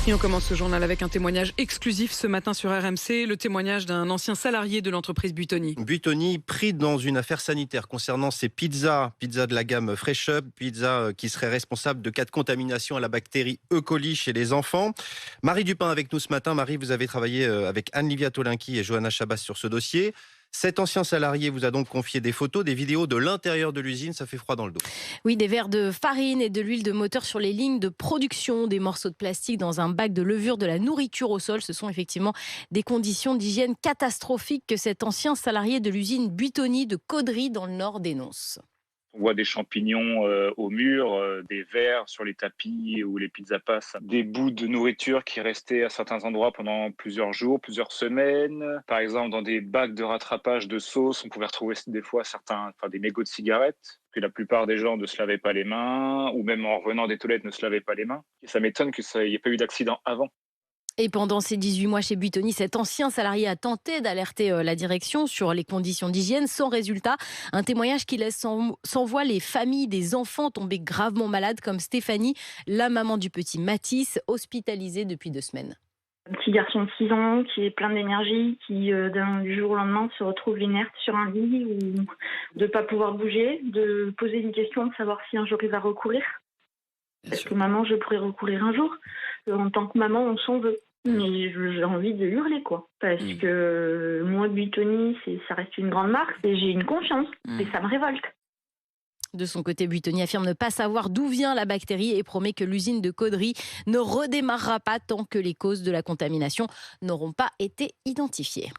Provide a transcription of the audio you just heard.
Et on commence ce journal avec un témoignage exclusif ce matin sur RMC, le témoignage d'un ancien salarié de l'entreprise Buitoni. Buitoni pris dans une affaire sanitaire concernant ses pizzas de la gamme Fresh Up, pizza qui serait responsable de cas de contamination à la bactérie E. coli chez les enfants. Marie Dupin avec nous ce matin. Marie, vous avez travaillé avec Anne-Livia Tolinki et Johanna Chabas sur ce dossier. Cet ancien salarié vous a donc confié des photos, des vidéos de l'intérieur de l'usine. Ça fait froid dans le dos. Oui, des verres de farine et de l'huile de moteur sur les lignes de production, des morceaux de plastique dans un bac de levure, de la nourriture au sol. Ce sont effectivement des conditions d'hygiène catastrophiques que cet ancien salarié de l'usine Buitoni de Caudry dans le Nord dénonce. On voit des champignons au mur, des vers sur les tapis où les pizzas passent, des bouts de nourriture qui restaient à certains endroits pendant plusieurs jours, plusieurs semaines. Par exemple, dans des bacs de rattrapage de sauce, on pouvait retrouver des fois des mégots de cigarettes. Que la plupart des gens ne se lavaient pas les mains, ou même en revenant des toilettes ne se lavaient pas les mains. Et ça m'étonne qu'il n'y ait pas eu d'accident avant. Et pendant ces 18 mois chez Buitoni, cet ancien salarié a tenté d'alerter la direction sur les conditions d'hygiène sans résultat. Un témoignage qui laisse sans voix les familles des enfants tombés gravement malades comme Stéphanie, la maman du petit Mathis, hospitalisée depuis 2 semaines. Un petit garçon de 6 ans qui est plein d'énergie, qui du jour au lendemain se retrouve inerte sur un lit ou de ne pas pouvoir bouger, de poser une question de savoir si un jour il va recourir. Est-ce que maman, je pourrais recourir un jour? En tant que maman, on s'en veut. Mais j'ai envie de hurler, quoi. Parce que moi, Buitoni, ça reste une grande marque et j'ai une confiance. Et ça me révolte. De son côté, Buitoni affirme ne pas savoir d'où vient la bactérie et promet que l'usine de Caudry ne redémarrera pas tant que les causes de la contamination n'auront pas été identifiées.